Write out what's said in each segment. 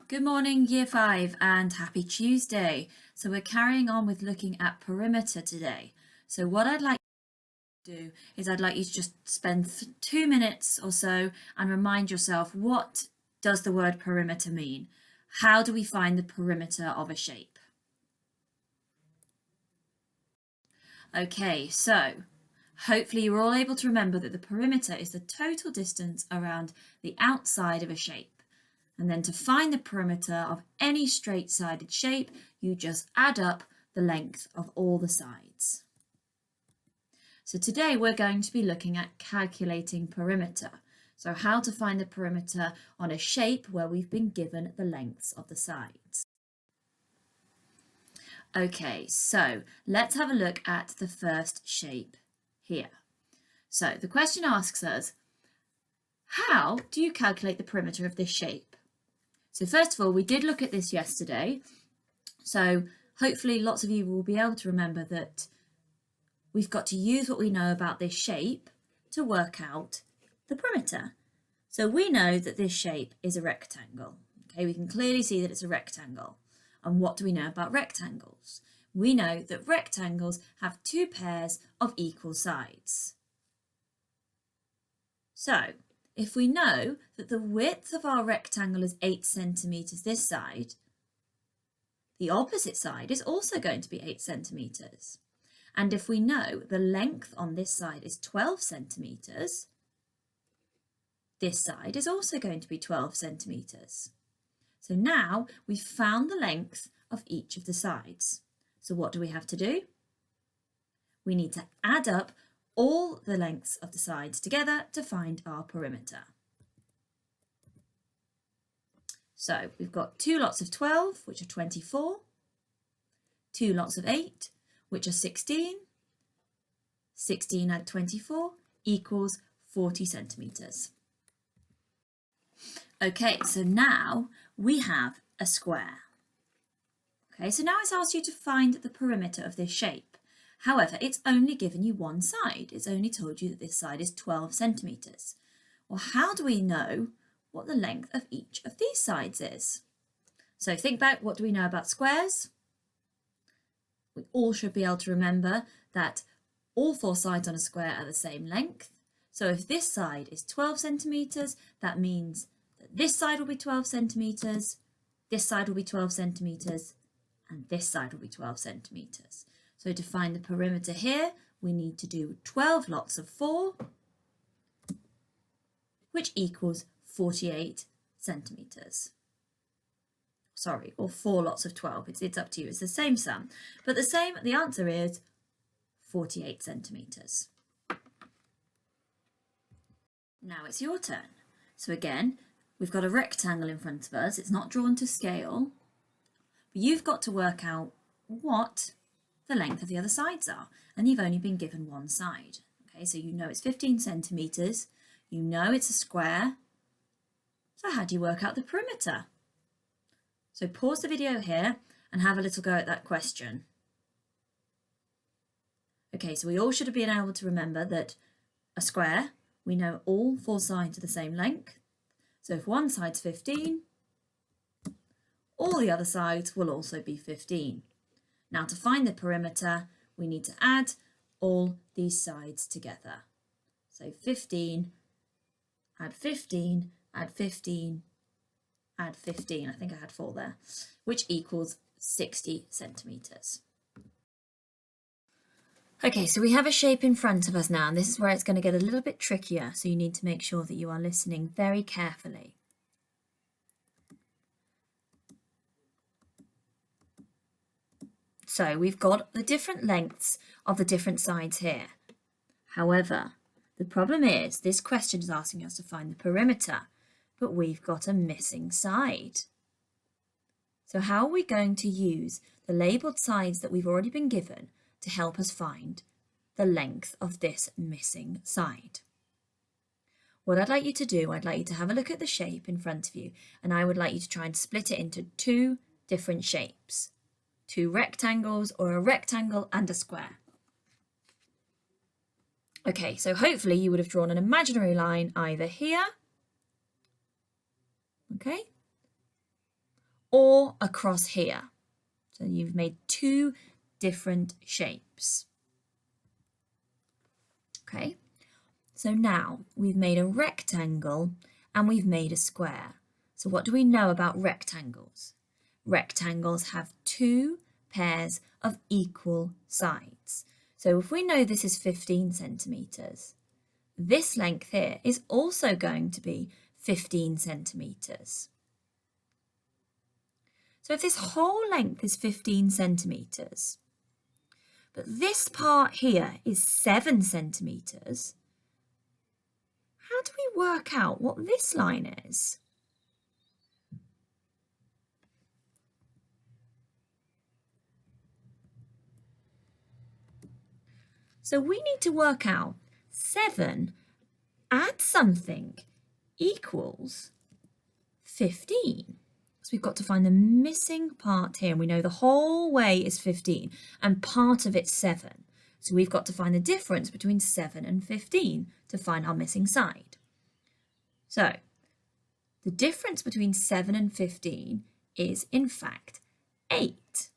Good morning, Year 5, and happy Tuesday. So we're carrying on with looking at perimeter today. So what I'd like to do is I'd like you to just spend 2 minutes or so and remind yourself, what does the word perimeter mean? How do we find the perimeter of a shape? Okay, so hopefully you're all able to remember that the perimeter is the total distance around the outside of a shape. And then to find the perimeter of any straight-sided shape, you just add up the length of all the sides. So today we're going to be looking at calculating perimeter. So how to find the perimeter on a shape where we've been given the lengths of the sides. Okay, so let's have a look at the first shape here. So the question asks us, how do you calculate the perimeter of this shape? So first of all, we did look at this yesterday, so hopefully lots of you will be able to remember that we've got to use what we know about this shape to work out the perimeter. So we know that this shape is a rectangle. Okay, we can clearly see that it's a rectangle. And what do we know about rectangles? We know that rectangles have two pairs of equal sides. So if we know that the width of our rectangle is 8 centimetres this side, the opposite side is also going to be 8 centimetres. And if we know the length on this side is 12 centimetres, this side is also going to be 12 centimetres. So now we've found the length of each of the sides. So what do we have to do? We need to add up all the lengths of the sides together to find our perimeter. So we've got 2 lots of 12, which are 24, 2 lots of 8, which are 16, 16 add 24 equals 40 centimetres. Okay, so now we have a square. Okay, so now it's asked you to find the perimeter of this shape. However, it's only given you one side. It's only told you that this side is 12 centimetres. Well, how do we know what the length of each of these sides is? So think back, what do we know about squares? We all should be able to remember that all 4 sides on a square are the same length. So if this side is 12 centimetres, that means that this side will be 12 centimetres, this side will be 12 centimetres, and this side will be 12 centimetres. So to find the perimeter here, we need to do 12 lots of 4, which equals 48 centimetres. Sorry, or 4 lots of 12. It's up to you. It's the same sum. But the answer is 48 centimetres. Now it's your turn. So again, we've got a rectangle in front of us. It's not drawn to scale. But you've got to work out what the length of the other sides are, and you've only been given one side. Okay, so you know it's 15 centimetres, you know it's a square, so how do you work out the perimeter? So pause the video here and have a little go at that question. Okay, so we all should have been able to remember that a square, we know all 4 sides are the same length, so if one side's 15, all the other sides will also be 15. Now to find the perimeter, we need to add all these sides together. So 15, add 15, add 15, add 15. I think I had 4 there, which equals 60 centimetres. Okay, so we have a shape in front of us now, and this is where it's going to get a little bit trickier, so you need to make sure that you are listening very carefully. So we've got the different lengths of the different sides here. However, the problem is this question is asking us to find the perimeter, but we've got a missing side. So how are we going to use the labelled sides that we've already been given to help us find the length of this missing side? What I'd like you to do, I'd like you to have a look at the shape in front of you, and I would like you to try and split it into 2 different shapes. 2 rectangles, or a rectangle and a square. Okay, so hopefully you would have drawn an imaginary line either here, okay, or across here. So you've made two different shapes. Okay, so now we've made a rectangle and we've made a square. So what do we know about rectangles? Rectangles have two pairs of equal sides. So if we know this is 15 centimetres, this length here is also going to be 15 centimetres. So if this whole length is 15 centimetres, but this part here is 7 centimetres, how do we work out what this line is? So we need to work out 7 add something equals 15. So we've got to find the missing part here, and we know the whole way is 15 and part of it's 7. So we've got to find the difference between 7 and 15 to find our missing side. So the difference between 7 and 15 is in fact 8.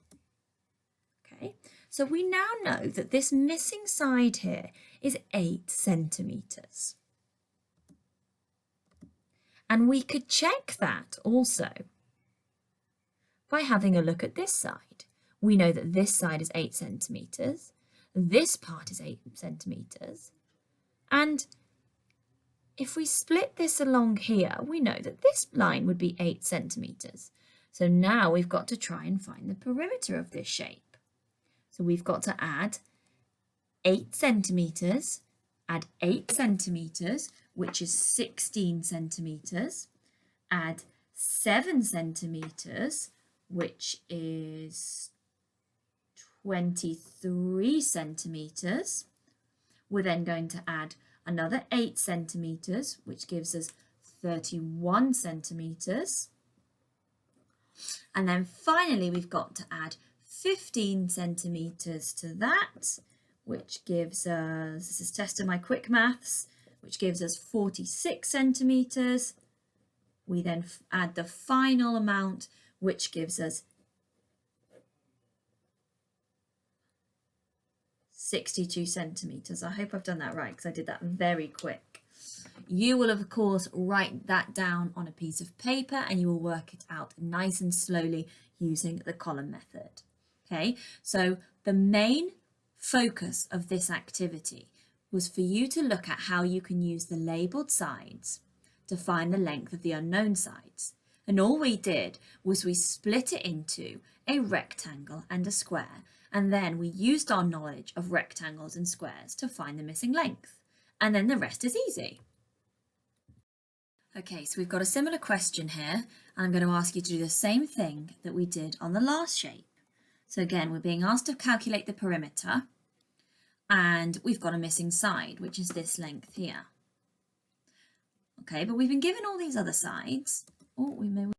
Okay, so we now know that this missing side here is 8 centimetres. And we could check that also by having a look at this side. We know that this side is 8 centimetres, this part is 8 centimetres, and if we split this along here, we know that this line would be 8 centimetres. So now we've got to try and find the perimeter of this shape. So we've got to add 8 centimetres, add 8 centimetres, which is 16 centimetres, add 7 centimetres, which is 23 centimetres. We're then going to add another 8 centimetres, which gives us 31 centimetres. And then finally, we've got to add 15 centimetres to that, which gives us, this is testing my quick maths, which gives us 46 centimetres. We then add the final amount, which gives us 62 centimetres. I hope I've done that right because I did that very quick. You will, of course, write that down on a piece of paper and you will work it out nice and slowly using the column method. Okay, so the main focus of this activity was for you to look at how you can use the labelled sides to find the length of the unknown sides. And all we did was we split it into a rectangle and a square, and then we used our knowledge of rectangles and squares to find the missing length. And then the rest is easy. Okay, so we've got a similar question here, and I'm going to ask you to do the same thing that we did on the last shape. So again, we're being asked to calculate the perimeter, and we've got a missing side, which is this length here. Okay, but we've been given all these other sides. Oh, we may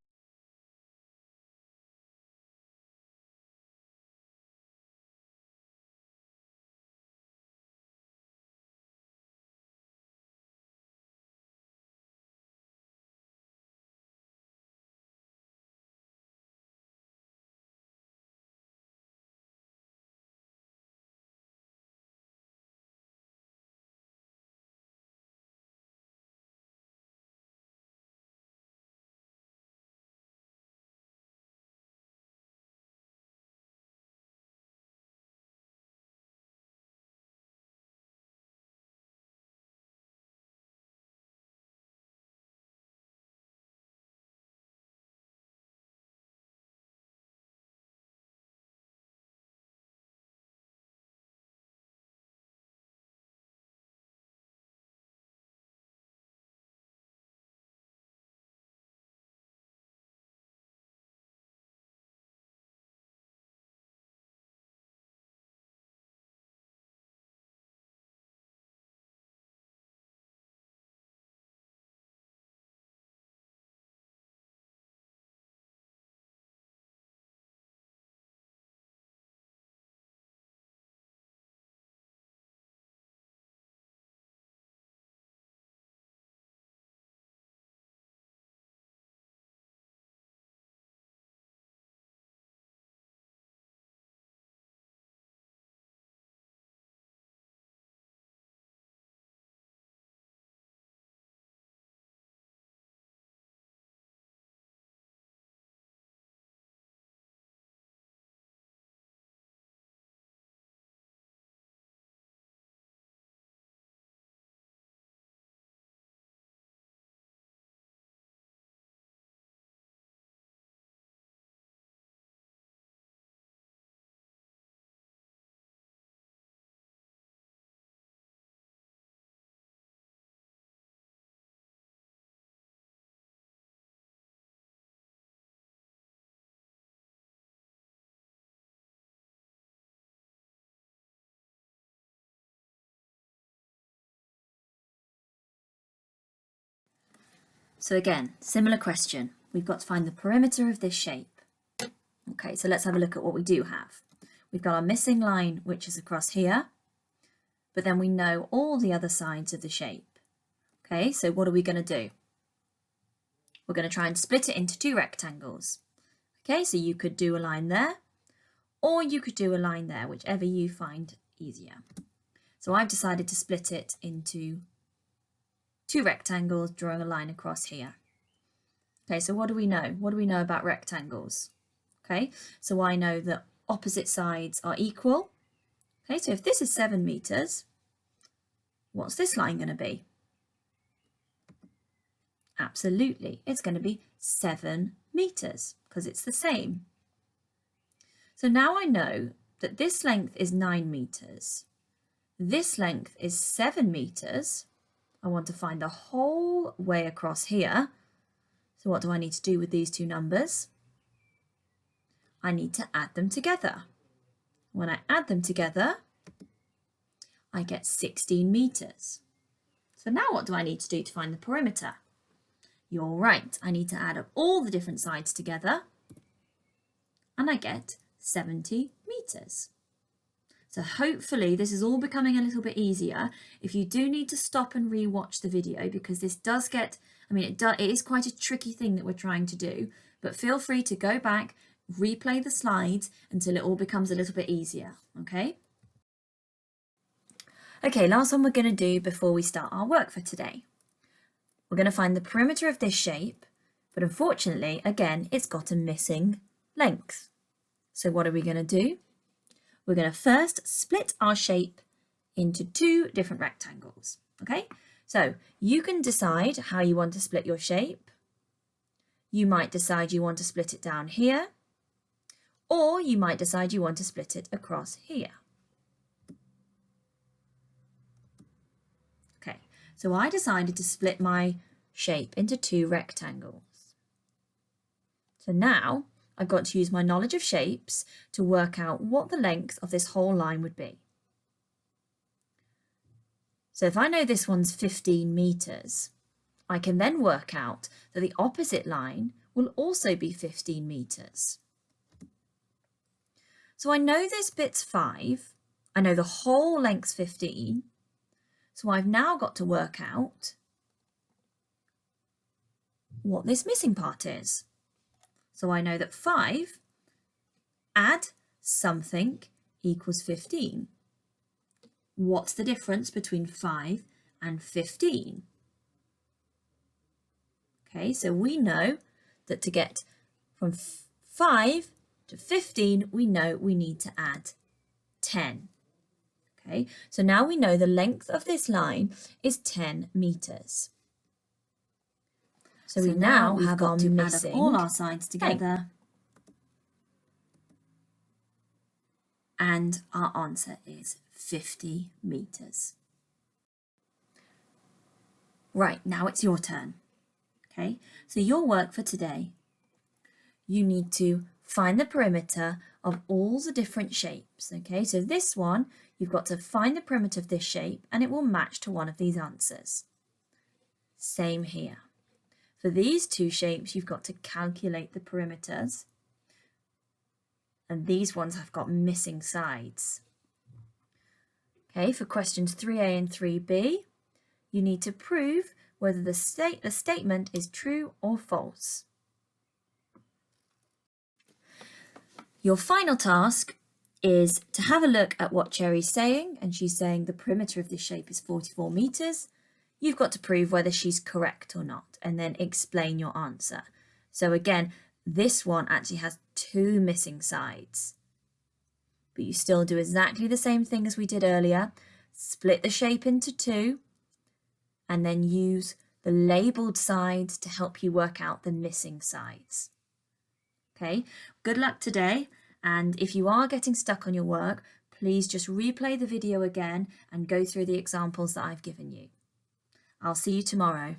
So again, similar question. We've got to find the perimeter of this shape. Okay, so let's have a look at what we do have. We've got our missing line, which is across here, but then we know all the other sides of the shape. Okay, so what are we going to do? We're going to try and split it into two rectangles. Okay, so you could do a line there, or you could do a line there, whichever you find easier. So I've decided to split it into two rectangles, drawing a line across here. Okay, so what do we know? What do we know about rectangles? Okay, so I know that opposite sides are equal. Okay, so if this is 7 meters, what's this line going to be? Absolutely, it's going to be 7 meters because it's the same. So now I know that this length is 9 meters. This length is 7 meters. I want to find the whole way across here. So what do I need to do with these two numbers? I need to add them together. When I add them together, I get 16 meters. So now what do I need to do to find the perimeter? You're right, I need to add up all the different sides together and I get 70 meters. So hopefully this is all becoming a little bit easier. If you do need to stop and re-watch the video, because this does get, it is quite a tricky thing that we're trying to do, but feel free to go back, replay the slides until it all becomes a little bit easier, okay? Okay, last one we're going to do before we start our work for today. We're going to find the perimeter of this shape, but unfortunately, again, it's got a missing length. So what are we going to do? We're going to first split our shape into two different rectangles, okay? So you can decide how you want to split your shape. You might decide you want to split it down here, or you might decide you want to split it across here. Okay, so I decided to split my shape into two rectangles. So now I've got to use my knowledge of shapes to work out what the length of this whole line would be. So if I know this one's 15 meters, I can then work out that the opposite line will also be 15 meters. So I know this bit's 5, I know the whole length's 15, so I've now got to work out what this missing part is. So I know that 5 add something equals 15. What's the difference between 5 and 15? Okay, so we know that to get from 5 to 15, we know we need to add 10. Okay, so now we know the length of this line is 10 meters. So we now have got to add up all our sides together. And our answer is 50 meters. Right, now it's your turn. Okay, so your work for today, you need to find the perimeter of all the different shapes. Okay, so this one, you've got to find the perimeter of this shape and it will match to one of these answers. Same here. For these two shapes, you've got to calculate the perimeters. And these ones have got missing sides. Okay, for questions 3A and 3B, you need to prove whether the statement is true or false. Your final task is to have a look at what Cherry's saying, and she's saying the perimeter of this shape is 44 meters. You've got to prove whether she's correct or not, and then explain your answer. So again, this one actually has two missing sides. But you still do exactly the same thing as we did earlier. Split the shape into two, and then use the labelled sides to help you work out the missing sides. Okay, good luck today, and if you are getting stuck on your work, please just replay the video again and go through the examples that I've given you. I'll see you tomorrow.